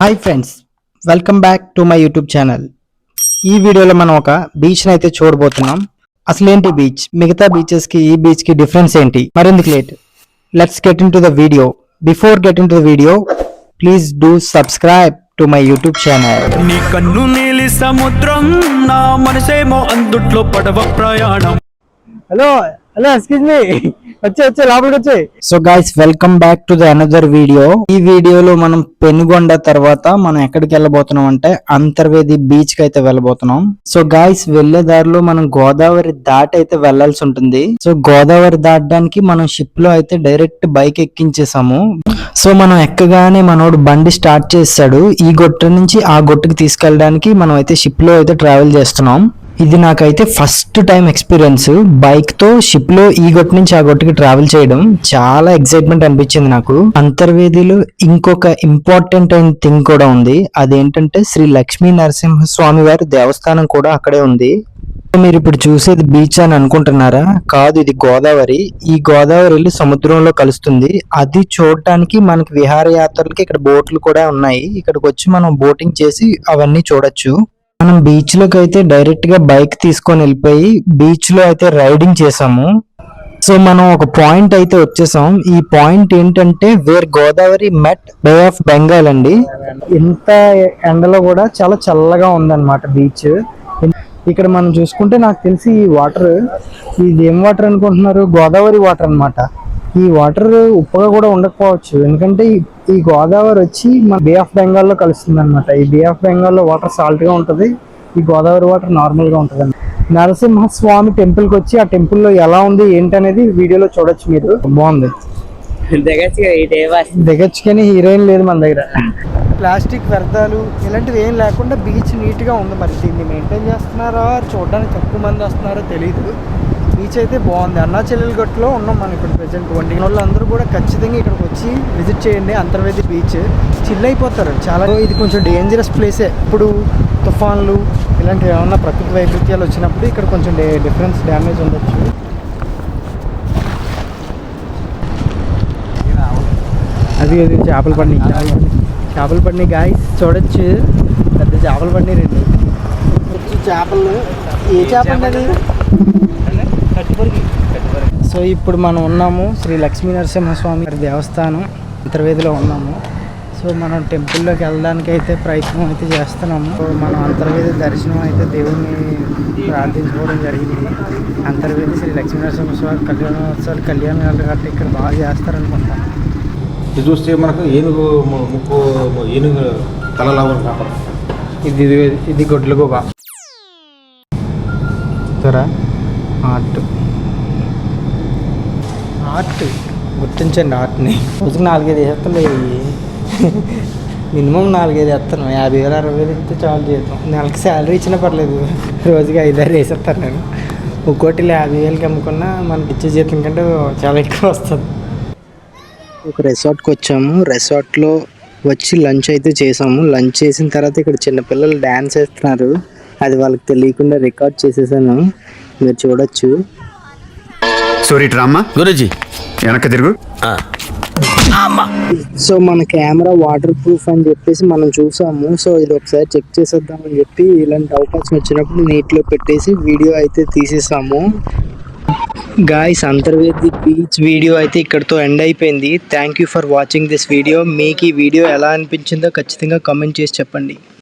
Hi friends, welcome back to my YouTube channel. ఈ వీడియోలో మనం ఒక బీచ్ని అయితే చూడబోతున్నాం. అసలేంటి బీచ్, మిగతా బీచెస్కి ఈ బీచ్కి డిఫరెన్స్ ఏంటి? మరెందుకు late, let's get in to the video. Before get in to the video, please do subscribe to my YouTube channel. నీ కన్ను నీలి సముద్రం, నా మనసేమో అందుట్లో పడవ ప్రయాణం. హలో హలో, ఎక్స్క్యూజ్ మీ, వచ్చే లోపలికి వచ్చే. So guys, welcome back to the another video. ఈ వీడియోలో మనం పెనుగొండ తర్వాత మనం ఎక్కడికి వెళ్ళబోతున్నాం అంటే అంతర్వేది బీచ్ కి అయితే వెళ్ళబోతున్నాం. సో గైస్, వెళ్లే దారిలో మనం గోదావరి దాటి అయితే వెళ్లాల్సి ఉంటుంది. సో గోదావరి దాటడానికి మనం షిప్ లో అయితే డైరెక్ట్ బైక్ ఎక్కించేసాము. సో మనం ఎక్కగానే మనోడు బండి స్టార్ట్ చేస్తాడు. ఈ గొట్టు నుంచి ఆ గొట్టుకి తీసుకెళ్ళడానికి మనం అయితే షిప్ లో అయితే ట్రావెల్ చేస్తున్నాం. ఇది నాకైతే ఫస్ట్ టైం ఎక్స్పీరియన్స్, బైక్ తో షిప్ లో ఈ గొట్టు నుంచి ఆ గొట్టుకి ట్రావెల్ చేయడం. చాలా ఎక్సైట్మెంట్ అనిపించింది నాకు. అంతర్వేదిలో ఇంకొక ఇంపార్టెంట్ అయిన థింగ్ కూడా ఉంది. అదేంటంటే శ్రీ లక్ష్మీ నరసింహస్వామి వారి దేవస్థానం కూడా అక్కడే ఉంది. మీరు ఇప్పుడు చూసేది బీచ్ అని అనుకుంటున్నారా? కాదు, ఇది గోదావరి. ఈ గోదావరి వెళ్ళి సముద్రంలో కలుస్తుంది. అది చూడటానికి మనకి విహారయాత్రలకి ఇక్కడ బోట్లు కూడా ఉన్నాయి. ఇక్కడికి వచ్చి మనం బోటింగ్ చేసి అవన్నీ చూడొచ్చు. మనం బీచ్ లోకి అయితే డైరెక్ట్ గా బైక్ తీసుకొని వెళ్ళిపోయి బీచ్ లో అయితే రైడింగ్ చేసాము. సో మనం ఒక పాయింట్ అయితే వచ్చేసాం. ఈ పాయింట్ ఏంటంటే where Godavari met bay of Bengal అండి. ఇంత ఎండలో కూడా చాలా చల్లగా ఉందన్నమాట బీచ్. ఇక్కడ మనం చూసుకుంటే నాకు తెలిసి ఈ వాటర్, ఇది ఏం వాటర్ అనుకుంటున్నారు? గోదావరి వాటర్ అన్నమాట. ఈ వాటర్ ఉప్పగా కూడా ఉండకపోవచ్చు, ఎందుకంటే ఈ గోదావరి వచ్చి మన బే ఆఫ్ బెంగాల్ లో కలుస్తుంది అనమాట. ఈ బే ఆఫ్ బెంగాల్ లో వాటర్ సాల్ట్ గా ఉంటది, ఈ గోదావరి వాటర్ నార్మల్ గా ఉంటది. నరసింహస్వామి టెంపుల్ కి వచ్చి ఆ టెంపుల్ లో ఎలా ఉంది ఏంటనేది వీడియోలో చూడొచ్చు మీరు. బాగుంది, దిగచ్చు కానీ హీరోయిన్ లేదు మన దగ్గర. ప్లాస్టిక్ వ్యర్థాలు ఇలాంటివి ఏం లేకుండా బీచ్ నీట్ గా ఉంది. మరి దీన్ని మెయింటైన్ చేస్తున్నారో, చూడడానికి తక్కువ మంది వస్తున్నారో తెలియదు. బీచ్ అయితే బాగుంది. అరుణాచల్ గట్టులో ఉన్నాం మనం ఇప్పుడు ప్రెజెంట్. వంటి వాళ్ళు అందరూ కూడా ఖచ్చితంగా ఇక్కడికి వచ్చి విజిట్ చేయండి. అంతర్వేది బీచ్ చిల్ అయిపోతారు చాలా. ఇది కొంచెం డేంజరస్ ప్లేసే. ఇప్పుడు తుఫాన్లు ఇలాంటివి ఏమన్నా ప్రకృతి వైపరీత్యాలు వచ్చినప్పుడు ఇక్కడ కొంచెం డిఫరెన్స్ డ్యామేజ్ ఉండొచ్చు. అది చేపలు పడినాయి గాయస్, చూడొచ్చు. పెద్ద చేపలు పడినాయి రెండు. చేపలు ఏ చేప అండి? సో ఇప్పుడు మనం ఉన్నాము శ్రీ లక్ష్మీ నరసింహస్వామి దేవస్థానం అంతర్వేదిలో ఉన్నాము. సో మనం టెంపుల్లోకి వెళ్ళడానికి అయితే ప్రయత్నం అయితే చేస్తున్నాము. సో మనం అంతర్వేది దర్శనం అయితే దేవుణ్ణి ప్రార్థించుకోవడం జరిగింది. అంతర్వేది శ్రీ లక్ష్మీ నరసింహస్వామి కళ్యాణోత్సవాలు, కళ్యాణాలు గట్రా ఇక్కడ బాగా చేస్తారనుకుంటాం. ఇది చూస్తే మనకు ఏనుగు ముక్కు, ఏనుగు తలలాగా ఇది గొడ్లు గోబా చూరా. ఆర్ట్ గుర్తించండి ఆర్ట్ని. రోజుకి 4-5 వేస్తాను, మినిమం 4-5 వేస్తాను. 50,000 60,000 ఇస్తే చాలు జీతం. నెలకి శాలరీ ఇచ్చినా పర్లేదు, రోజుకి 5-6 వేసేస్తాను నేను. ఒక్కోటి 50,000కి అమ్ముకున్నా మనకి ఇచ్చే జీతం కంటే చాలా ఎక్కువ వస్తుంది. ఒక రిసార్ట్కి వచ్చాము. రిసార్ట్లో వచ్చి లంచ్ అయితే చేసాము. లంచ్ చేసిన తర్వాత ఇక్కడ చిన్నపిల్లలు డ్యాన్స్ వేస్తున్నారు. అది వాళ్ళకి తెలియకుండా రికార్డ్ చేసేసాను, మీరు చూడొచ్చు. సారీ డ్రామా గురూజీ, వెనక్కి తిరుగు. సో మన కెమెరా వాటర్ ప్రూఫ్ అని చెప్పేసి మనం చూసాము. సో ఇది ఒకసారి చెక్ చేసేద్దామని చెప్పి ఇలాంటి అవకాశం వచ్చినప్పుడు నీటిలో పెట్టేసి వీడియో అయితే తీసేసాము. గాయ్స్, అంతర్వేది బీచ్ వీడియో అయితే ఇక్కడితో ఎండ్ అయిపోయింది. Thank you for watching this video. మీకు ఈ వీడియో ఎలా అనిపించిందో ఖచ్చితంగా కామెంట్ చేసి చెప్పండి.